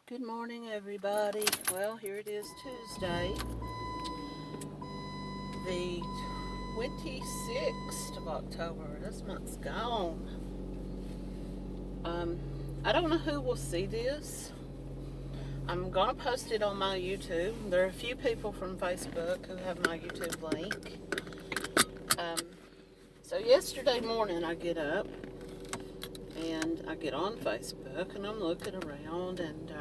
Good morning, everybody. Well, here it is, Tuesday, the 26th of October. This month's gone. I don't know who will see this. I'm going to post it on my YouTube. There are a few people from Facebook who have my YouTube link. So yesterday morning I get up and I get on Facebook and I'm looking around and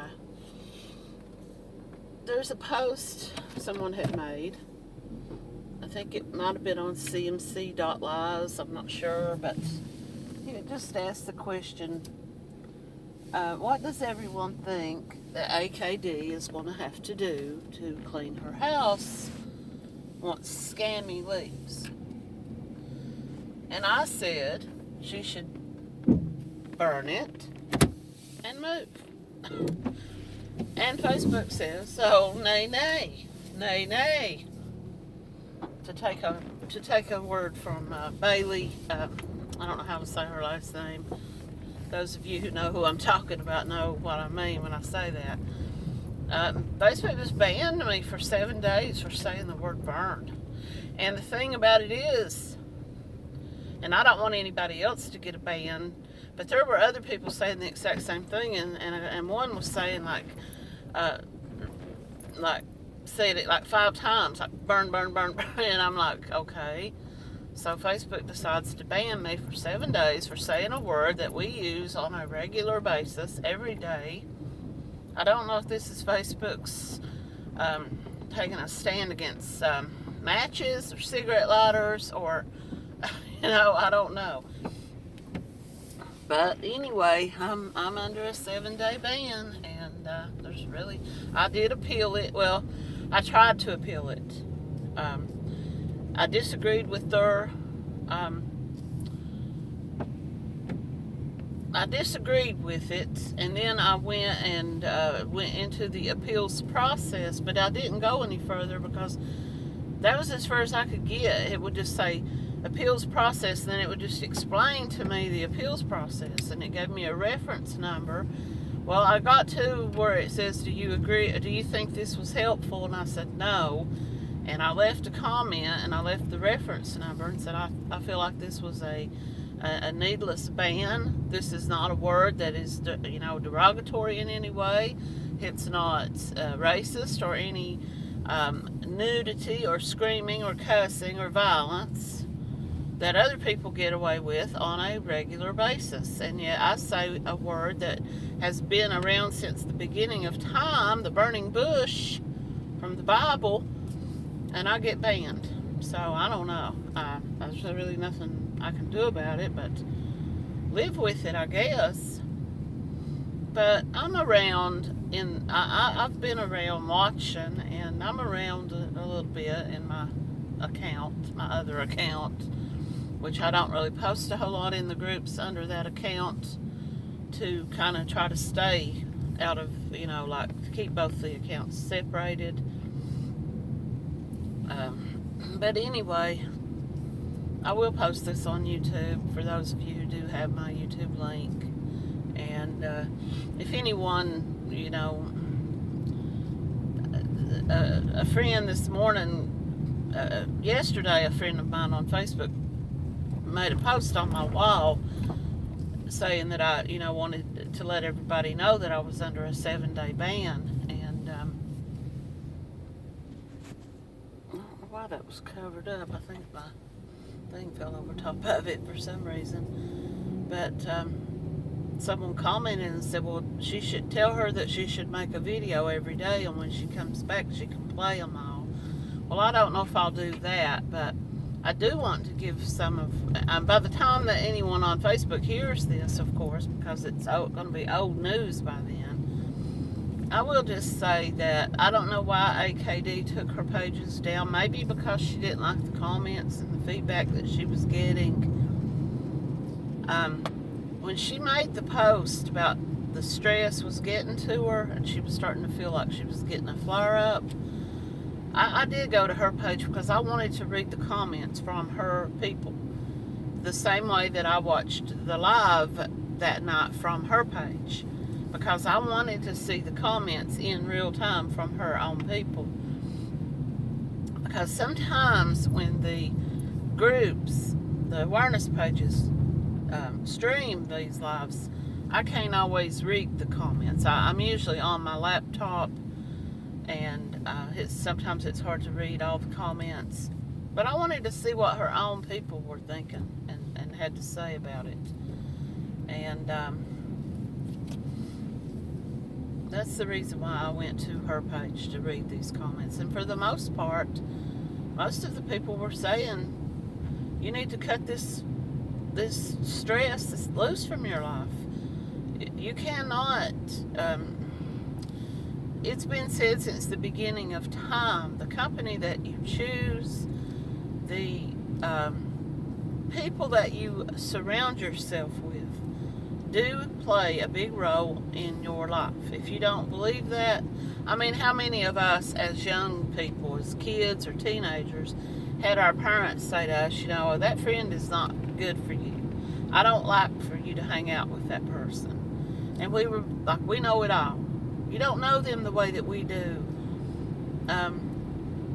there's a post someone had made. I think it might have been on CMC.lives, I'm not sure, but it just asked the question, what does everyone think that AKD is going to have to do to clean her house once Scammy leaves? And I said she should burn it and move. And Facebook says, so nay. To take a word from Bailey, I don't know how to say her last name. Those of you who know who I'm talking about know what I mean when I say that. Facebook just banned me for 7 days for saying the word burn. And the thing about it is, and I don't want anybody else to get a ban, but there were other people saying the exact same thing, and one was saying like said it like 5 times, like burn, and I'm like, okay. So Facebook decides to ban me for 7 days for saying a word that we use on a regular basis every day. I don't know if this is Facebook's taking a stand against matches or cigarette lighters or, I don't know. But anyway, I'm under a 7-day ban, and there's really, I did appeal it. Well, I tried to appeal it. I disagreed with their, I disagreed with it, and then I went into the appeals process, but I didn't go any further because that was as far as I could get. It would just say appeals process, and then it would just explain to me the appeals process, and it gave me a reference number. Well, I got to where it says, do you agree, do you think this was helpful? And I said no, and I left a comment, and I left the reference number and said, I feel like this was a needless ban. This is not a word that is derogatory in any way. It's not racist or any nudity or screaming or cussing or violence that other people get away with on a regular basis. And yet I say a word that has been around since the beginning of time, the burning bush from the Bible, and I get banned. So I don't know. There's really nothing I can do about it but live with it, I guess. But I'm around I've been around watching, and I'm around a little bit in my account, my other account, which I don't really post a whole lot in the groups under that account to kind of try to stay out of, keep both the accounts separated. But anyway, I will post this on YouTube for those of you who do have my YouTube link. And if anyone, a friend this morning, yesterday, a friend of mine on Facebook made a post on my wall saying that I, wanted to let everybody know that I was under a 7-day ban. And I don't know why that was covered up. I think my thing fell over top of it for some reason. But someone commented and said, well, she should tell her that she should make a video every day, and when she comes back she can play them all. Well, I don't know if I'll do that, but I do want to give some of, by the time that anyone on Facebook hears this, of course, because it's going to be old news by then, I will just say that I don't know why AKD took her pages down. Maybe because she didn't like the comments and the feedback that she was getting. When she made the post about the stress was getting to her and she was starting to feel like she was getting a flare-up, I did go to her page because I wanted to read the comments from her people the same way that I watched the live that night from her page. because I wanted to see the comments in real time from her own people. Because sometimes when the groups, the awareness pages, stream these lives, I can't always read the comments. I'm usually on my laptop, and sometimes it's hard to read all the comments. But I wanted to see what her own people were thinking and had to say about it. And that's the reason why I went to her page to read these comments. And for the most part, most of the people were saying, you need to cut this stress loose from your life. You cannot, it's been said since the beginning of time, the company that you choose, the people that you surround yourself with, do play a big role in your life. If you don't believe that, I mean, how many of us as young people, as kids or teenagers, had our parents say to us, that friend is not good for you. I don't like for you to hang out with that person. And we were like, we know it all. You don't know them the way that we do.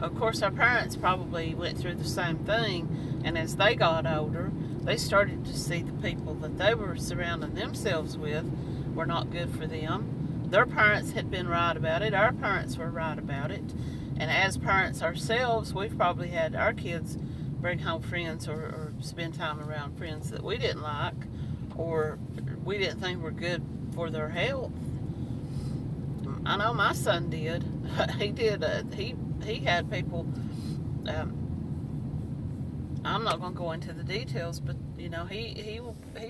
Of course, our parents probably went through the same thing, and as they got older, they started to see the people that they were surrounding themselves with were not good for them. Their parents had been right about it. Our parents were right about it. And as parents ourselves, we've probably had our kids bring home friends or spend time around friends that we didn't like or we didn't think were good for their health. I know my son did. He did. He had people. I'm not going to go into the details, but he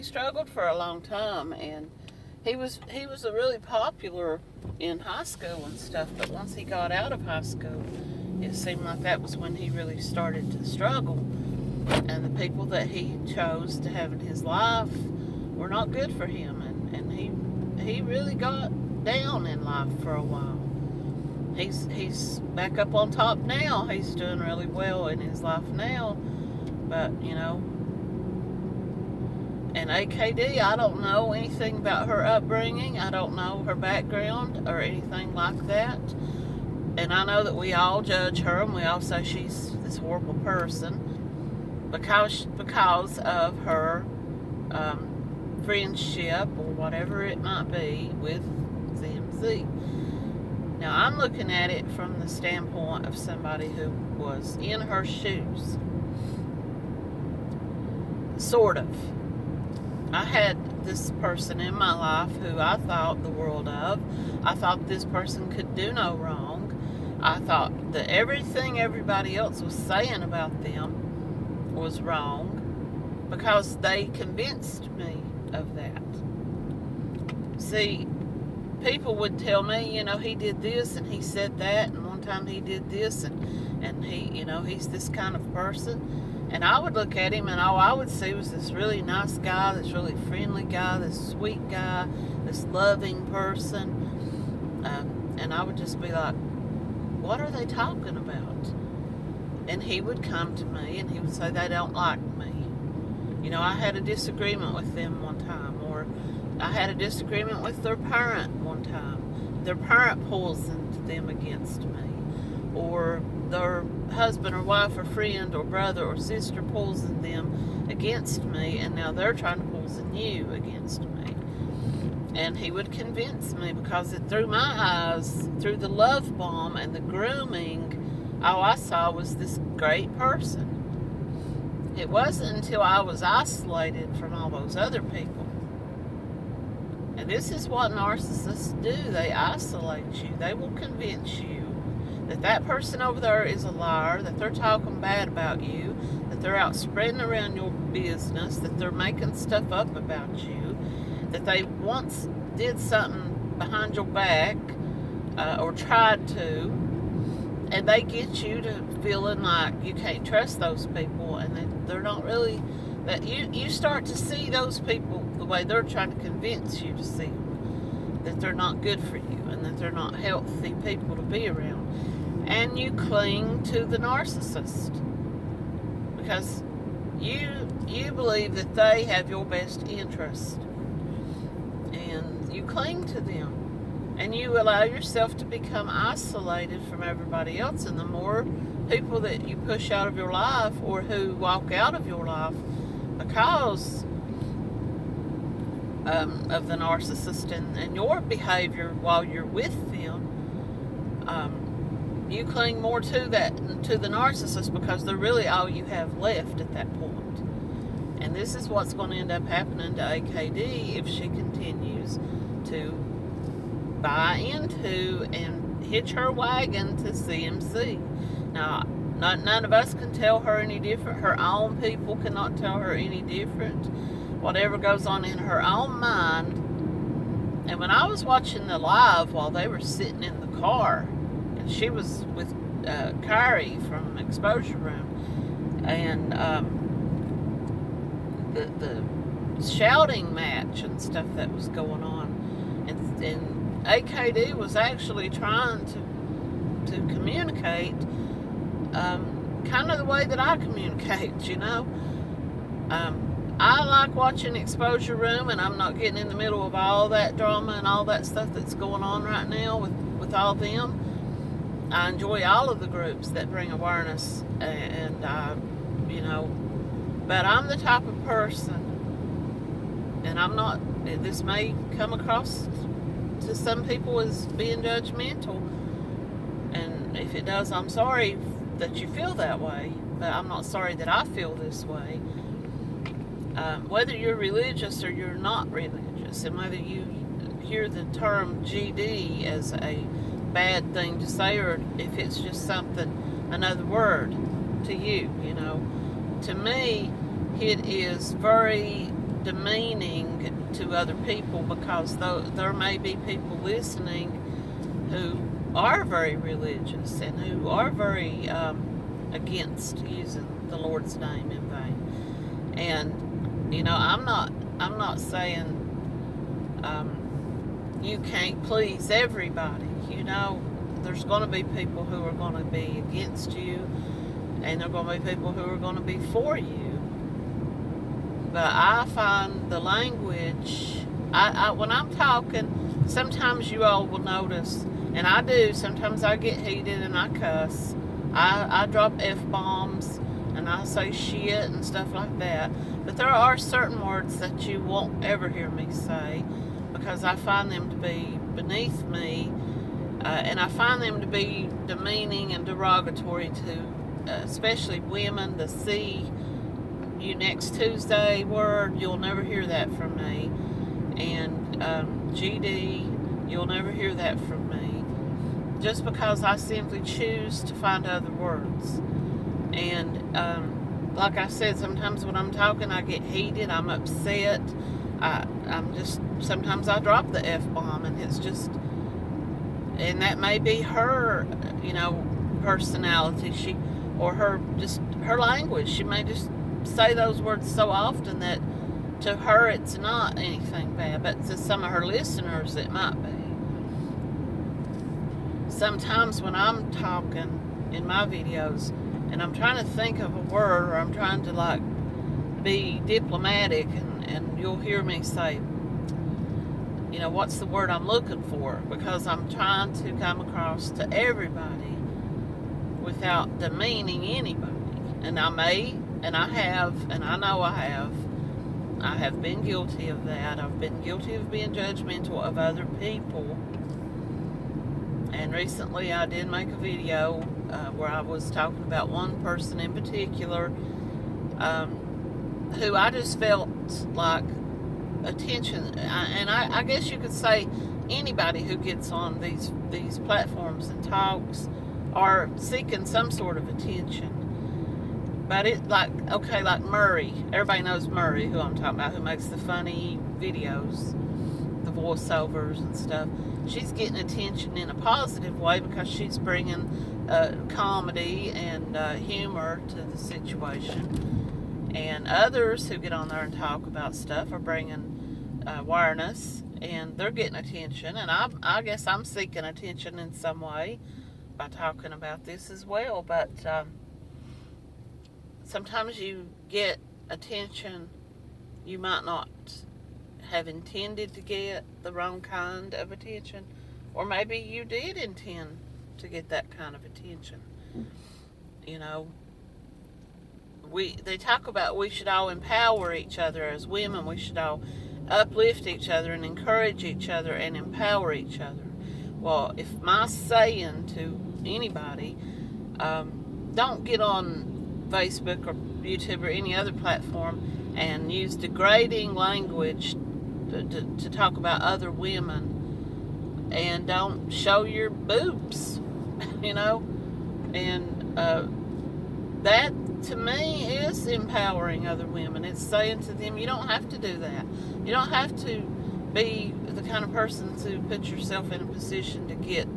struggled for a long time, and he was a really popular in high school and stuff. But once he got out of high school, it seemed like that was when he really started to struggle. And the people that he chose to have in his life were not good for him, and he really got down in life for a while. He's back up on top now. He's doing really well in his life now, but and AKD, I don't know anything about her upbringing. I don't know her background or anything like that. And I know that we all judge her and we all say she's this horrible person because of her friendship or whatever it might be with CMC. Now, I'm looking at it from the standpoint of somebody who was in her shoes. Sort of. I had this person in my life who I thought the world of. I thought this person could do no wrong. I thought that everything everybody else was saying about them was wrong because they convinced me of that. See, people would tell me, he did this and he said that, and one time he did this, and he, he's this kind of person. And I would look at him, and all I would see was this really nice guy, this really friendly guy, this sweet guy, this loving person. And I would just be like, what are they talking about? And he would come to me, and he would say, they don't like me. I had a disagreement with them one time, or I had a disagreement with their parent one time. Their parent poisoned them against me. Or their husband or wife or friend or brother or sister poisoned them against me, and now they're trying to poison you against me. And he would convince me because through my eyes, through the love bomb and the grooming, all I saw was this great person. It wasn't until I was isolated from all those other people. And this is what narcissists do. They isolate you. They will convince you that person over there is a liar, that they're talking bad about you, that they're out spreading around your business, that they're making stuff up about you, that they once did something behind your back or tried to, and they get you to feeling like you can't trust those people, and that they're not really, that you start to see those people the way they're trying to convince you to see them, that they're not good for you and that they're not healthy people to be around. And you cling to the narcissist because you believe that they have your best interest, and you cling to them, and you allow yourself to become isolated from everybody else. And the more people that you push out of your life, or who walk out of your life because of the narcissist and your behavior while you're with them, you cling more to the narcissist, because they're really all you have left at that point. And this is what's going to end up happening to AKD if she continues to buy into and hitch her wagon to CMC. Now, none of us can tell her any different. Her own people cannot tell her any different. Whatever goes on in her own mind. And when I was watching the live while they were sitting in the car, and she was with Kyrie from Exposure Room, and the shouting match and stuff that was going on, and AKD was actually trying to communicate kind of the way that I communicate, you know. I like watching Exposure Room, and I'm not getting in the middle of all that drama and all that stuff that's going on right now with all them. I enjoy all of the groups that bring awareness, and you know, but I'm the type of person, and I'm not, this may come across to some people as being judgmental, and if it does, I'm sorry that you feel that way, but I'm not sorry that I feel this way. Whether you're religious or you're not religious, and whether you hear the term GD as a bad thing to say, or if it's just something, another word to you, you know, to me, it is very demeaning to other people, because there may be people listening who are very religious and who are very against using the Lord's name in vain. And you know, I'm not saying you can't please everybody. You know, there's going to be people who are going to be against you, and there are going to be people who are going to be for you. But I find the language, I when I'm talking, sometimes you all will notice, and I do, sometimes I get heated and I cuss. I drop F-bombs, and I say shit and stuff like that. But there are certain words that you won't ever hear me say, because I find them to be beneath me, and I find them to be demeaning and derogatory to especially women. The see you next Tuesday word, you'll never hear that from me. And GD, you'll never hear that from me, just because I simply choose to find other words. And like I said, sometimes when I'm talking, I get heated, I'm upset, I'm just, sometimes I drop the F-bomb, and it's just, and that may be her, you know, personality, or her language. She may just say those words so often that to her it's not anything bad, but to some of her listeners it might be. Sometimes when I'm talking in my videos and I'm trying to think of a word, or I'm trying to like be diplomatic, and you'll hear me say, you know, what's the word I'm looking for, because I'm trying to come across to everybody without demeaning anybody. And I may, and I have, and I know I have been guilty of that. I've been guilty of being judgmental of other people. And recently I did make a video where I was talking about one person in particular, who I just felt like attention, and I guess you could say anybody who gets on these platforms and talks are seeking some sort of attention. But it, like, okay, like Murray, everybody knows Murray, who I'm talking about, who makes the funny videos, the voiceovers and stuff. She's getting attention in a positive way, because she's bringing comedy and humor to the situation. And others who get on there and talk about stuff are bringing awareness, and they're getting attention. And I guess I'm seeking attention in some way by talking about this as well. But sometimes you get attention you might not have intended to get the wrong kind of attention, or maybe you did intend to get that kind of attention. You know, they talk about we should all empower each other as women. We should all uplift each other and encourage each other and empower each other. Well, if my saying to anybody, don't get on Facebook or YouTube or any other platform and use degrading language to talk about other women, and don't show your boobs, you know, and that to me is empowering other women. It's saying to them, you don't have to do that. You don't have to be the kind of person to put yourself in a position to get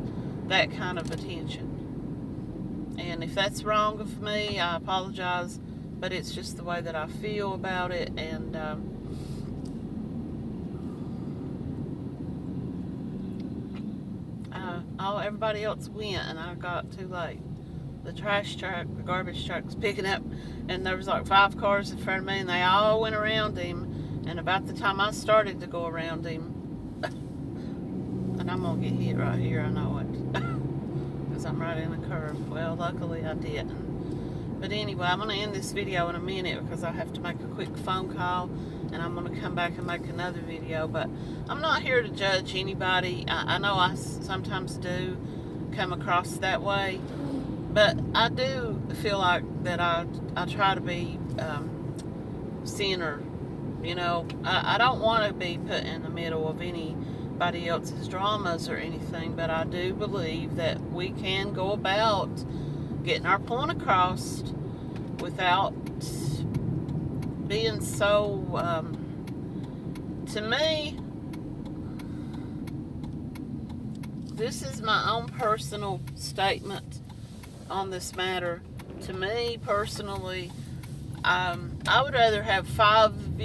that kind of attention. And if that's wrong of me, I apologize, but it's just the way that I feel about it. And everybody else went, and I got too late. The trash truck, the garbage truck was picking up, and there was like 5 cars in front of me, and they all went around him. And about the time I started to go around him, and I'm gonna get hit right here, I know it, because I'm right in the curve. Well, luckily I didn't. But anyway, I'm gonna end this video in a minute because I have to make a quick phone call, and I'm gonna come back and make another video. But I'm not here to judge anybody. I know I sometimes do come across that way. But I do feel like that I try to be center. You know, I don't want to be put in the middle of anybody else's dramas or anything, but I do believe that we can go about getting our point across without being so, to me, this is my own personal statement on this matter. To me personally, I would rather have 5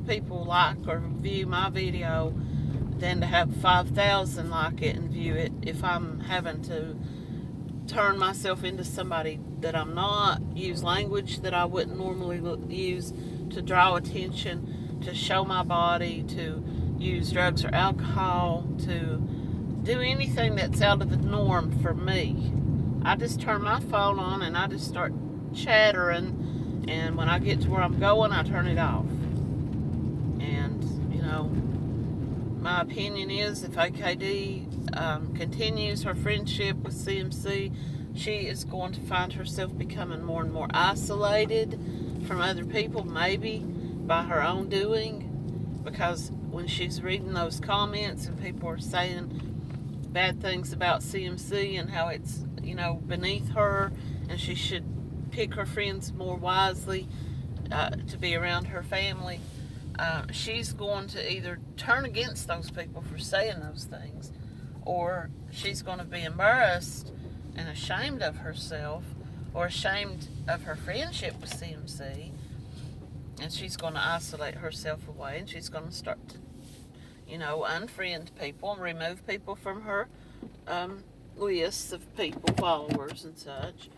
people like or view my video than to have 5,000 like it and view it if I'm having to turn myself into somebody that I'm not, use language that I wouldn't normally use to draw attention, to show my body, to use drugs or alcohol, to do anything that's out of the norm for me. I just turn my phone on and I just start chattering, and when I get to where I'm going, I turn it off. And, you know, my opinion is if AKD continues her friendship with CMC, she is going to find herself becoming more and more isolated from other people, maybe by her own doing, because when she's reading those comments and people are saying bad things about CMC and how it's, you know, beneath her and she should pick her friends more wisely to be around her family, she's going to either turn against those people for saying those things, or she's going to be embarrassed and ashamed of herself, or ashamed of her friendship with CMC, and she's going to isolate herself away, and she's going to start to, you know, unfriend people and remove people from her lists of people, followers and such,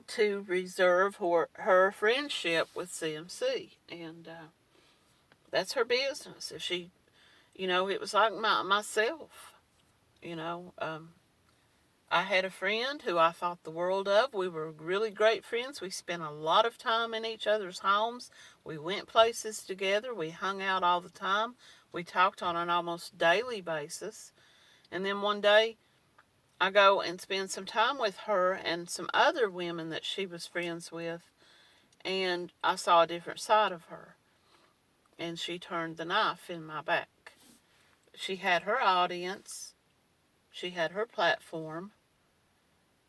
to reserve her friendship with CMC. And that's her business. If she, you know, it was like myself, you know, I had a friend who I thought the world of. We were really great friends. We spent a lot of time in each other's homes. We went places together. We hung out all the time. We talked on an almost daily basis. And then one day, I go and spend some time with her and some other women that she was friends with, and I saw a different side of her. And she turned the knife in my back. She had her audience. She had her platform.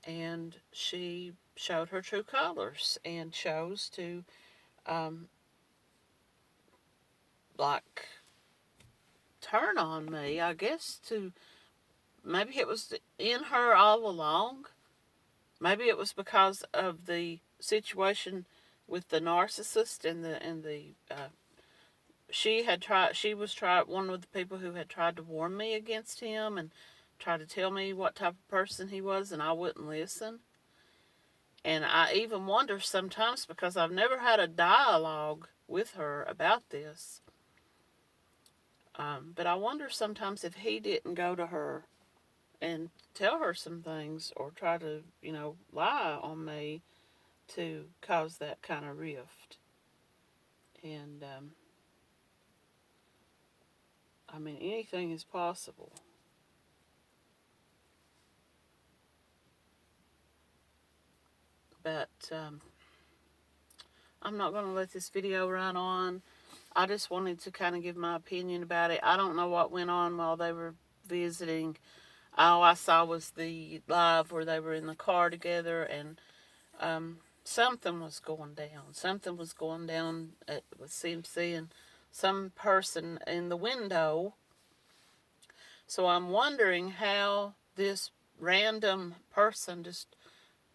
And she showed her true colors and chose to, like, turn on me, I guess, to, maybe it was in her all along. Maybe it was because of the situation with the narcissist and the she was one of the people who had tried to warn me against him and tried to tell me what type of person he was, and I wouldn't listen. And I even wonder sometimes, because I've never had a dialogue with her about this, but I wonder sometimes if he didn't go to her and tell her some things, or try to, lie on me to cause that kind of rift. And, I mean, anything is possible. But, I'm not going to let this video run on. I just wanted to kind of give my opinion about it. I don't know what went on while they were visiting. All I saw was the live where they were in the car together, and something was going down. Something was going down with CMC and some person in the window. So I'm wondering how this random person just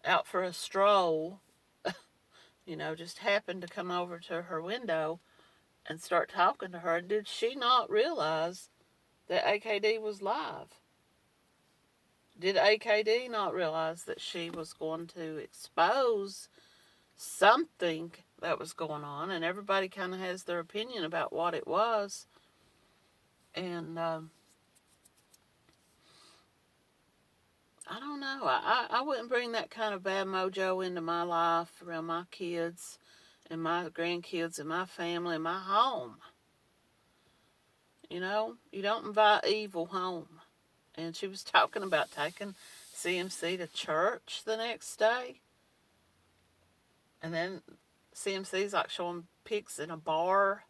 out for a stroll, just happened to come over to her window and start talking to her. Did she not realize that AKD was live? Did AKD not realize that she was going to expose something that was going on? And everybody kind of has their opinion about what it was. And I don't know. I wouldn't bring that kind of bad mojo into my life, around my kids and my grandkids and my family and my home. You don't invite evil home. And she was talking about taking CMC to church the next day. And then CMC's like showing pics in a bar.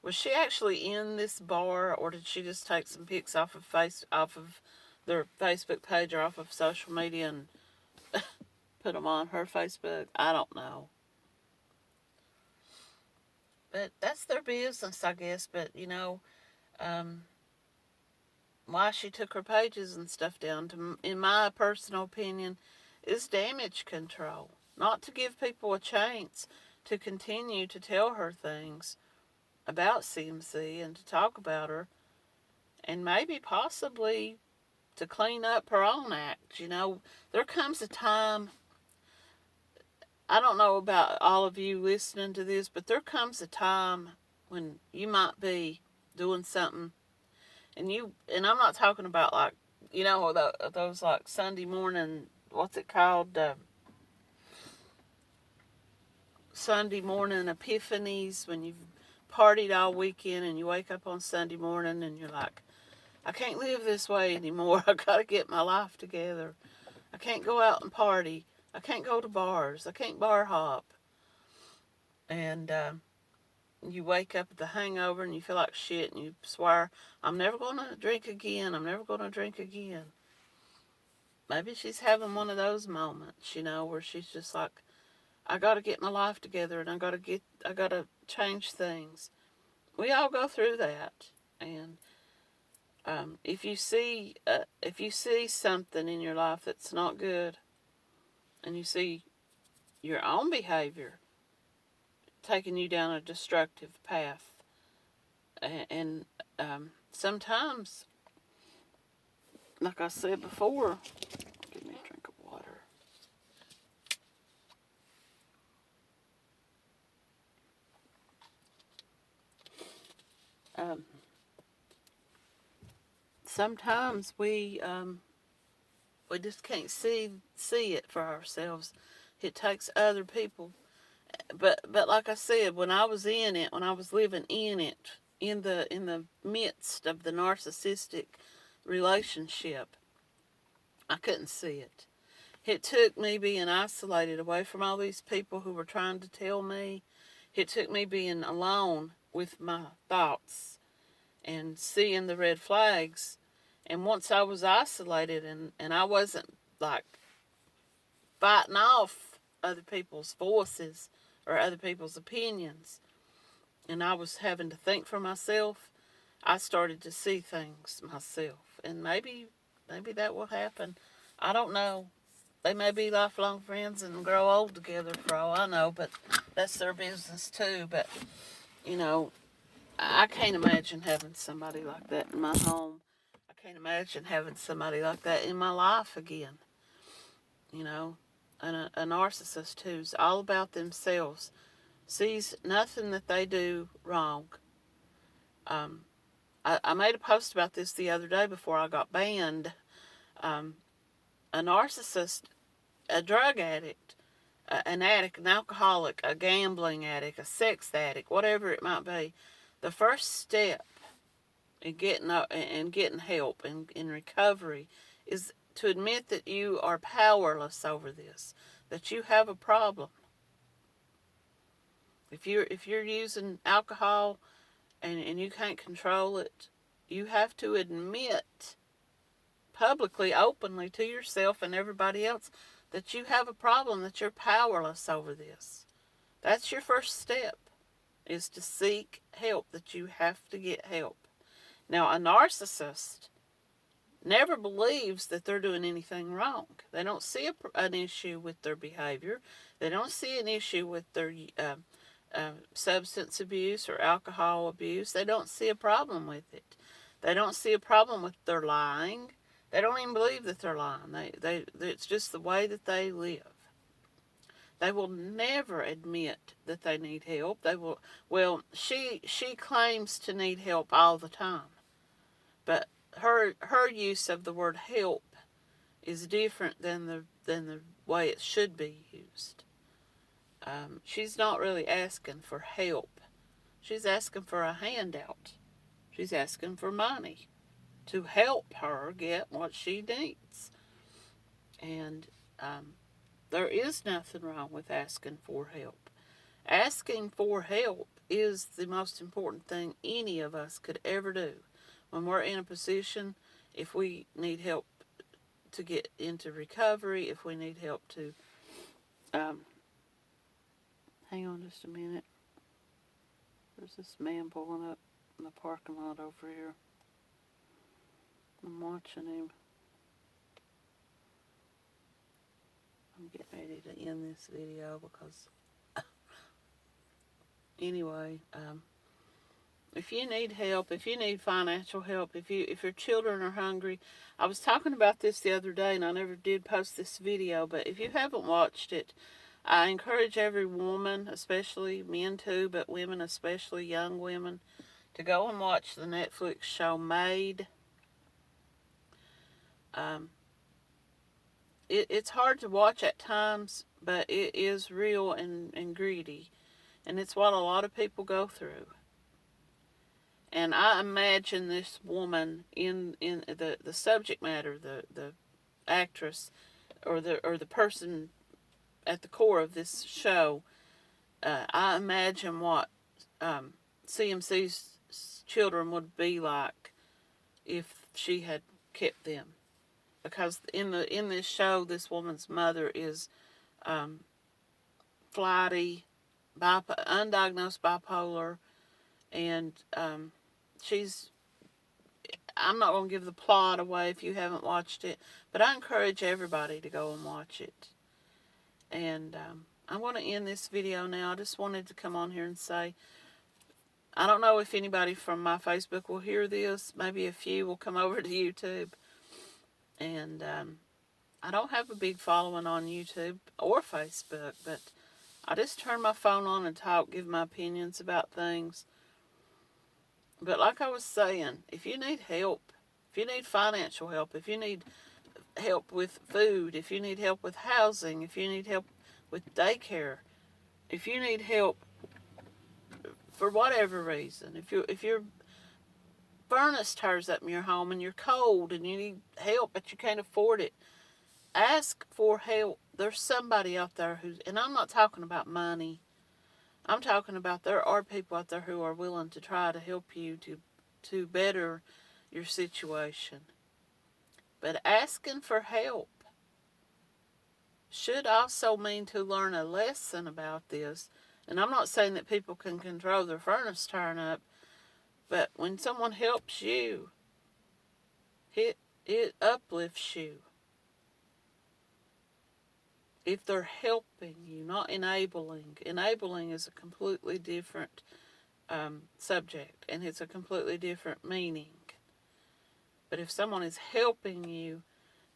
Was she actually in this bar, or did she just take some pics off of their Facebook page or off of social media and put them on her Facebook? I don't know. But that's their business, I guess. But, why she took her pages and stuff down, in my personal opinion, is damage control. Not to give people a chance to continue to tell her things about CMC and to talk about her, and maybe possibly to clean up her own act. There comes a time, I don't know about all of you listening to this, but there comes a time when you might be doing something, and I'm not talking about like, those like Sunday morning, what's it called? Sunday morning epiphanies, when you've partied all weekend and you wake up on Sunday morning and you're like, I can't live this way anymore. I got to get my life together. I can't go out and party. I can't go to bars. I can't bar hop. And you wake up with the hangover and you feel like shit and you swear, I'm never going to drink again. I'm never going to drink again. Maybe she's having one of those moments, where she's just like, I got to get my life together and I got to change things. We all go through that. And if you see something in your life that's not good, and you see your own behavior taking you down a destructive path, and sometimes, like I said before, give me a drink of water. Sometimes we just can't see it for ourselves. It takes other people. But like I said, when I was in it, when I was living in it, in the midst of the narcissistic relationship, I couldn't see it. It took me being isolated away from all these people who were trying to tell me. It took me being alone with my thoughts and seeing the red flags. And once I was isolated and I wasn't like fighting off other people's voices or other people's opinions, and I was having to think for myself, I started to see things myself. And maybe that will happen. I don't know. They may be lifelong friends and grow old together for all I know, but that's their business too. But, I can't imagine having somebody like that in my home. I can't imagine having somebody like that in my life again. a narcissist who's all about themselves, sees nothing that they do wrong. I made a post about this the other day before I got banned. Um, a narcissist, a drug addict, an addict, an alcoholic, a gambling addict, a sex addict, whatever it might be, the first step in getting help and in recovery is to admit that you are powerless over this, that you have a problem. If you're using alcohol and you can't control it, you have to admit publicly, openly to yourself and everybody else that you have a problem, that you're powerless over this. That's your first step, is to seek help, that you have to get help. Now, a narcissist never believes that they're doing anything wrong. They don't see an issue with their behavior. They don't see an issue with their substance abuse or alcohol abuse. They don't see a problem with it. They don't see a problem with their lying. They don't even believe that they're lying. It's just the way that they live. They will never admit that they need help. They will. Well, she claims to need help all the time, but her use of the word help is different than the way it should be used. She's not really asking for help. She's asking for a handout. She's asking for money to help her get what she needs. And there is nothing wrong with asking for help. Asking for help is the most important thing any of us could ever do. When we're in a position, if we need help to get into recovery, if we need help to... hang on just a minute. There's this man pulling up in the parking lot over here. I'm watching him. I'm getting ready to end this video because... Anyway, if you need help, if you need financial help, if your children are hungry, I was talking about this the other day and I never did post this video, but if you haven't watched it, I encourage every woman, especially men too, but women, especially young women, to go and watch the Netflix show Made. It's hard to watch at times, but it is real and greedy. And it's what a lot of people go through. And I imagine this woman in the subject matter, the actress or the person at the core of this show, I imagine what CMC's children would be like if she had kept them. Because in this show, this woman's mother is flighty, undiagnosed bipolar, and I'm not going to give the plot away if you haven't watched it, but I encourage everybody to go and watch it. And I'm going to end this video now. I just wanted to come on here and say, I don't know if anybody from my Facebook will hear this. Maybe a few will come over to YouTube. And I don't have a big following on YouTube or Facebook, but I just turn my phone on and talk, give my opinions about things. But like I was saying, if you need help, if you need financial help, if you need help with food, if you need help with housing, if you need help with daycare, if you need help for whatever reason, if your furnace tears up in your home and you're cold and you need help but you can't afford it, ask for help. There's somebody out there and I'm not talking about money. I'm talking about there are people out there who are willing to try to help you to better your situation. But asking for help should also mean to learn a lesson about this. And I'm not saying that people can control their furnace turn up, but when someone helps you, it uplifts you. If they're helping you, not enabling. Enabling is a completely different subject, and it's a completely different meaning. But if someone is helping you,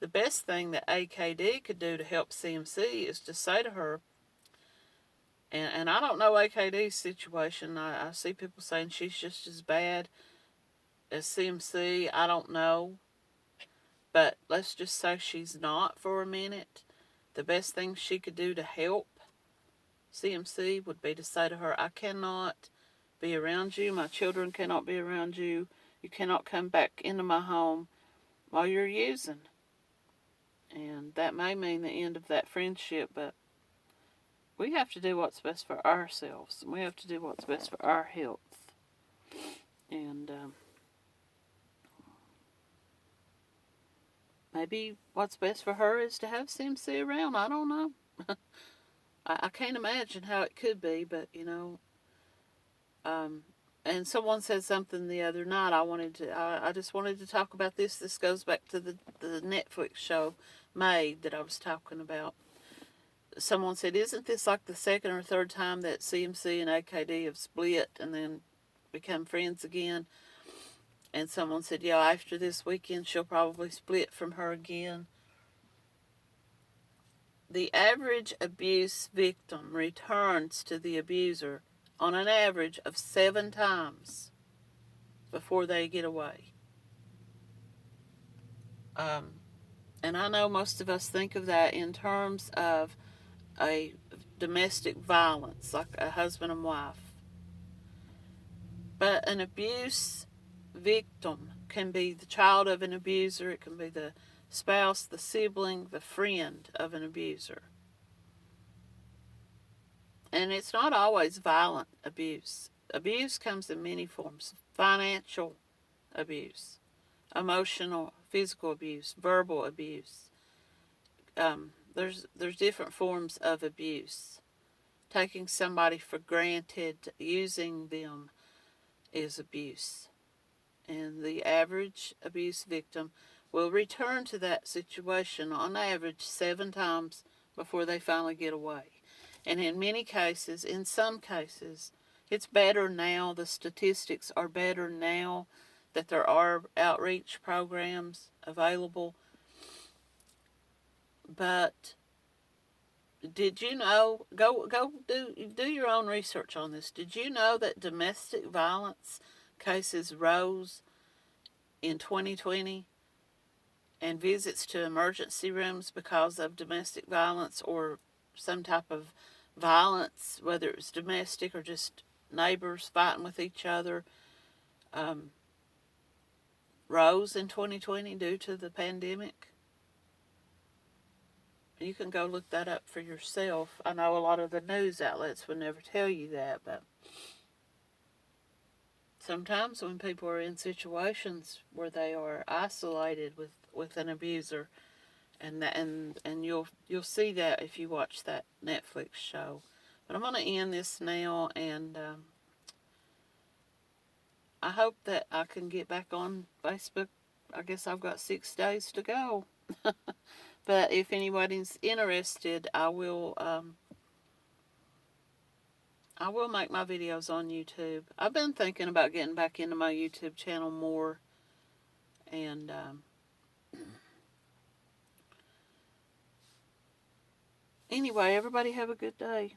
The best thing that AKD could do to help CMC is to say to her, and I don't know AKD's situation. I see people saying she's just as bad as CMC. I don't know. But let's just say she's not for a minute. The best thing she could do to help CMC would be to say to her, I cannot be around you. My children cannot be around you. You cannot come back into my home while you're using. And that may mean the end of that friendship, but we have to do what's best for ourselves. We have to do what's best for our health. And maybe what's best for her is to have CMC around. I don't know. I can't imagine how it could be, but and someone said something the other night. I just wanted to talk about this. This goes back to the Netflix show Made that I was talking about. Someone said, isn't this like the second or third time that CMC and AKD have split and then become friends again? And someone said, yeah, after this weekend she'll probably split from her again. The average abuse victim returns to the abuser on an average of 7 times before they get away. And I know most of us think of that in terms of a domestic violence, like a husband and wife. But an abuse victim can be the child of an abuser. It can be the spouse, the sibling, the friend of an abuser. And it's not always violent abuse. Abuse comes in many forms. Financial abuse, emotional, physical abuse, verbal abuse. There's different forms of abuse. Taking somebody for granted, using them is abuse. And the average abuse victim will return to that situation on average 7 times before they finally get away. And in many cases, in some cases, it's better now. The statistics are better now that there are outreach programs available. But did you know, go do your own research on this. Did you know that domestic violence cases rose in 2020 and visits to emergency rooms because of domestic violence or some type of violence, whether it was domestic or just neighbors fighting with each other, rose in 2020 due to the pandemic? You can go look that up for yourself. I know a lot of the news outlets would never tell you that, but sometimes when people are in situations where they are isolated with an abuser, and you'll see that if you watch that Netflix show. But I'm going to end this now, and I hope that I can get back on Facebook. I guess I've got 6 days to go. But if anybody's interested, I will make my videos on YouTube. I've been thinking about getting back into my YouTube channel more. And anyway, everybody have a good day.